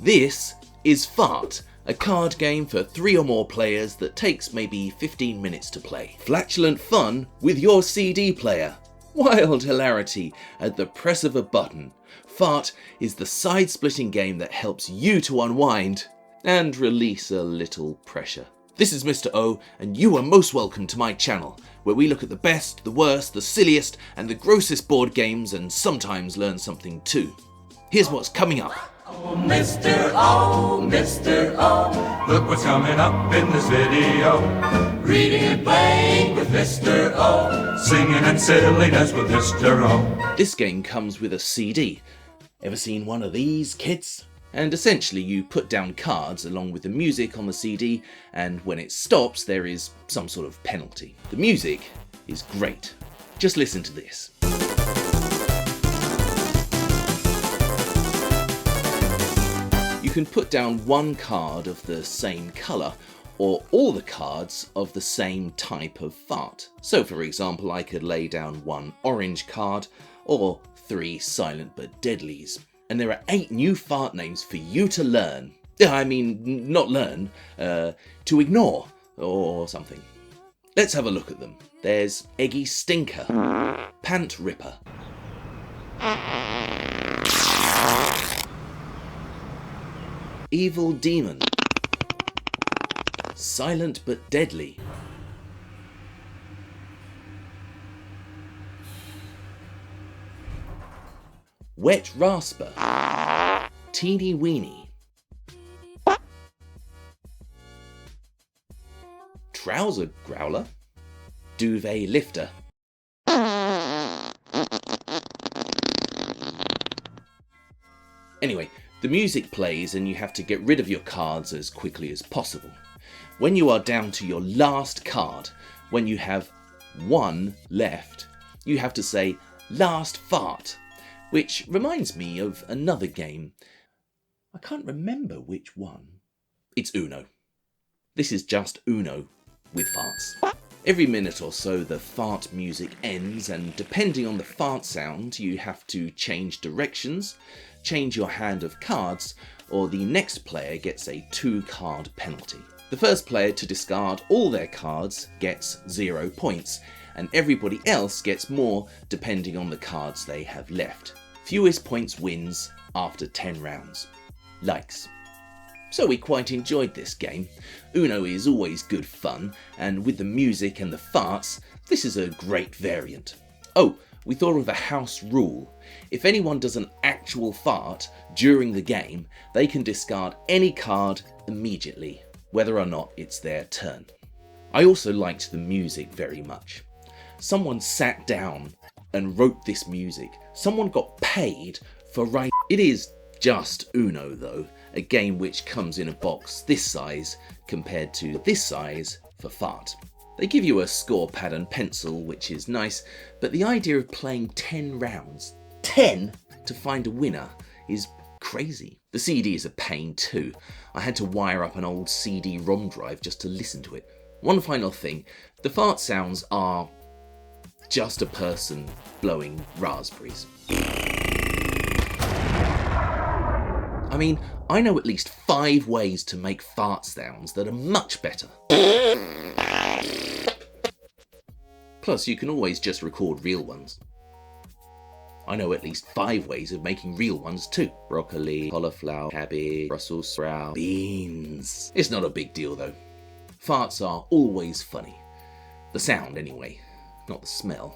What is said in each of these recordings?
This is Fart, a card game for 3 or more players that takes maybe 15 minutes to play. Flatulent fun with your CD player. Wild hilarity at the press of a button. Fart is the side-splitting game that helps you to unwind and release a little pressure. This is Mr. O, and you are most welcome to my channel, where we look at the best, the worst, the silliest, and the grossest board games, and sometimes learn something too. Here's what's coming up. Oh, Mr. O, Mr. O, look what's coming up in this video. Reading and playing with Mr. O, singing and silliness with Mr. O. This game comes with a CD. Ever seen one of these, kids? And essentially you put down cards along with the music on the CD, and when it stops there is some sort of penalty. The music is great. Just listen to this. You can put down one card of the same colour, or all the cards of the same type of fart. So for example, I could lay down 1 orange card, or 3 silent but deadlies. And there are 8 new fart names for you to learn. I mean, not learn, to ignore, or something. Let's have a look at them. There's Eggy Stinker, Pant Ripper, Evil Demon, Silent but Deadly, Wet Rasper, Teeny Weeny, Trouser Growler, Duvet Lifter, Anyway, the music plays and you have to get rid of your cards as quickly as possible. When you are down to your last card, when you have 1 left, you have to say, "Last fart," which reminds me of another game. I can't remember which one. It's Uno. This is just Uno with farts. Every minute or so the fart music ends, and depending on the fart sound you have to change directions, change your hand of cards, or the next player gets a 2-card penalty. The first player to discard all their cards gets 0 points, and everybody else gets more depending on the cards they have left. Fewest points wins after 10 rounds. Likes. So we quite enjoyed this game. Uno is always good fun, and with the music and the farts, this is a great variant. Oh, we thought of a house rule. If anyone does an actual fart during the game, they can discard any card immediately, whether or not it's their turn. I also liked the music very much. Someone sat down and wrote this music. Someone got paid for writing. It is just Uno though, a game which comes in a box this size compared to this size for fart. They give you a score pad and pencil, which is nice, but the idea of playing 10 rounds, 10 to find a winner, is crazy. The CD is a pain too. I had to wire up an old CD-ROM drive just to listen to it. One final thing, the fart sounds are just a person blowing raspberries. I mean, I know at least 5 ways to make fart sounds that are much better. Plus, you can always just record real ones. I know at least 5 ways of making real ones too. Broccoli, cauliflower, cabbage, Brussels sprout, beans. It's not a big deal though. Farts are always funny. The sound anyway, not the smell.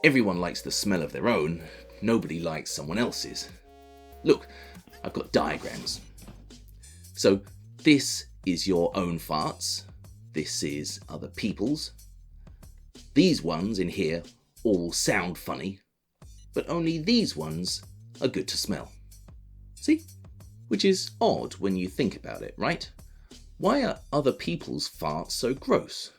Everyone likes the smell of their own, nobody likes someone else's. Look, I've got diagrams. So this is your own farts, this is other people's. These ones in here all sound funny, but only these ones are good to smell. See? Which is odd when you think about it, right? Why are other people's farts so gross?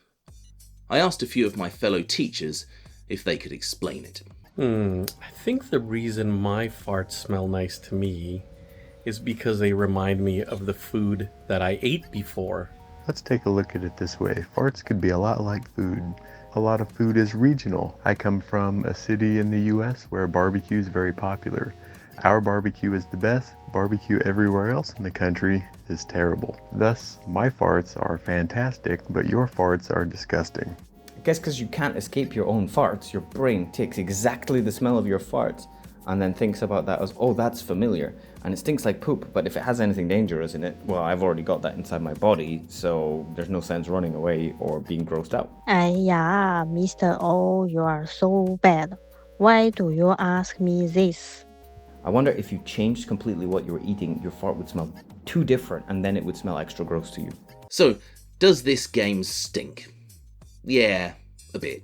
I asked a few of my fellow teachers if they could explain it. I think the reason my farts smell nice to me is because they remind me of the food that I ate before. Let's take a look at it this way. Farts could be a lot like food. A lot of food is regional. I come from a city in the US where barbecue is very popular. Our barbecue is the best. Barbecue everywhere else in the country is terrible. Thus, my farts are fantastic, but your farts are disgusting. I guess because you can't escape your own farts, your brain takes exactly the smell of your farts and then thinks about that as, oh, that's familiar. And it stinks like poop, but if it has anything dangerous in it, well, I've already got that inside my body, so there's no sense running away or being grossed out. 哎呀, Mr. O, you are so bad. Why do you ask me this? I wonder if you changed completely what you were eating, your fart would smell too different and then it would smell extra gross to you. So, does this game stink? Yeah, a bit.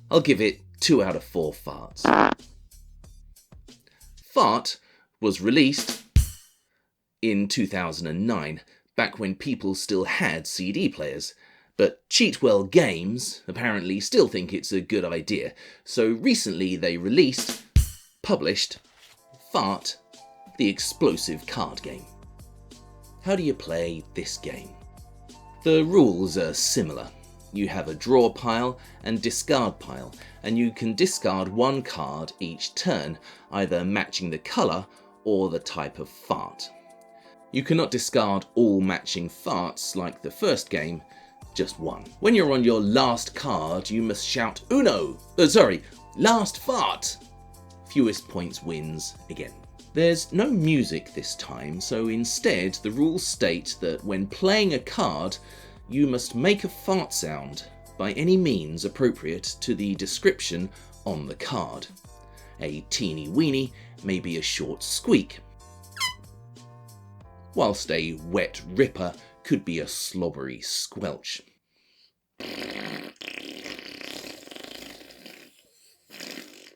I'll give it 2 out of 4 farts. Fart was released in 2009, back when people still had CD players. But Cheatwell Games apparently still think it's a good idea, so recently they published Fart, the explosive card game. How do you play this game? The rules are similar. You have a draw pile and discard pile, and you can discard 1 card each turn, either matching the colour or the type of fart. You cannot discard all matching farts like the first game, just 1. When you're on your last card, you must shout Uno! Last fart! Fewest points wins again. There's no music this time, so instead the rules state that when playing a card, you must make a fart sound by any means appropriate to the description on the card. A teeny weeny may be a short squeak, whilst a wet ripper could be a slobbery squelch.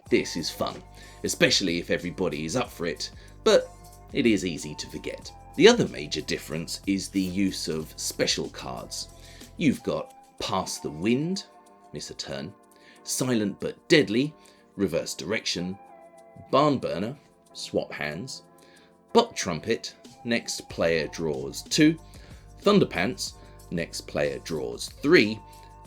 This is fun, especially if everybody is up for it, but it is easy to forget. The other major difference is the use of special cards. You've got Pass the Wind, miss a turn, Silent but Deadly, reverse direction, Barn Burner, swap hands, Butt Trumpet, next player draws 2, Thunderpants, next player draws 3,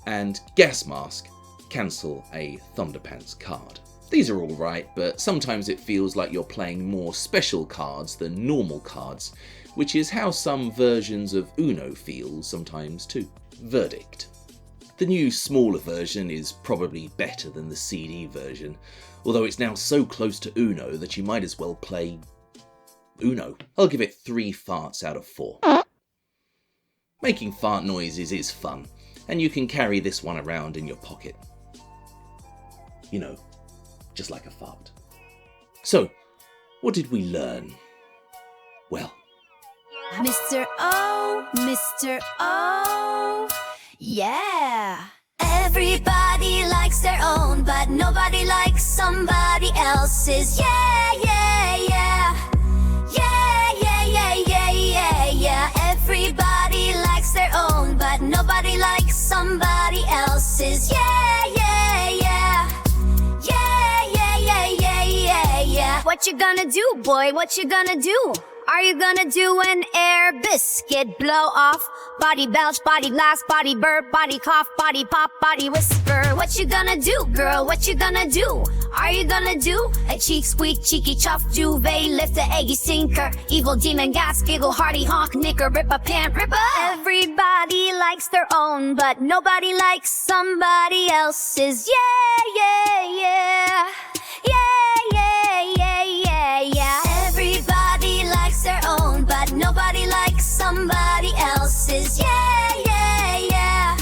and Gas Mask, cancel a Thunderpants card. These are alright, but sometimes it feels like you're playing more special cards than normal cards, which is how some versions of Uno feel sometimes too. Verdict. The new smaller version is probably better than the CD version, although it's now so close to Uno that you might as well play Uno. I'll give it 3 farts out of 4. Making fart noises is fun, and you can carry this one around in your pocket. You know, just like a fart. So, what did we learn? Well, Mr. O, yeah. Everybody likes their own, but nobody likes somebody else's. Yeah, yeah, yeah. Yeah, yeah, yeah, yeah, yeah, yeah. Everybody likes their own, but nobody likes somebody else's. Yeah, yeah, yeah. Yeah, yeah, yeah, yeah, yeah, yeah. What you gonna do, boy? What you gonna do? Are you gonna do an air biscuit blow off? Body belch, body blast, body burp, body cough, body pop, body whisper. What you gonna do, girl? What you gonna do? Are you gonna do a cheek squeak, cheeky chuff, duvet, lift a eggy sinker, evil demon gas, giggle, hearty honk, knicker, rip a pant, ripper? Everybody likes their own, but nobody likes somebody else's. Yeah, yeah, yeah. Yeah, yeah, yeah, yeah, yeah. Everybody likes their own, but nobody likes somebody else's. Yeah, yeah, yeah.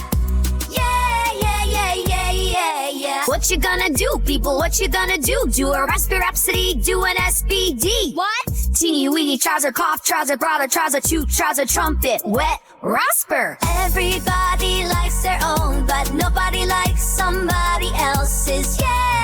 Yeah, yeah, yeah, yeah, yeah, yeah. What you gonna do, people? What you gonna do? Do a raspy rhapsody, do an SPD. What? Teeny weeny trouser cough, trouser growler, trouser toot, trouser trumpet, wet rasper. Everybody likes their own, but nobody likes somebody else's. Yeah.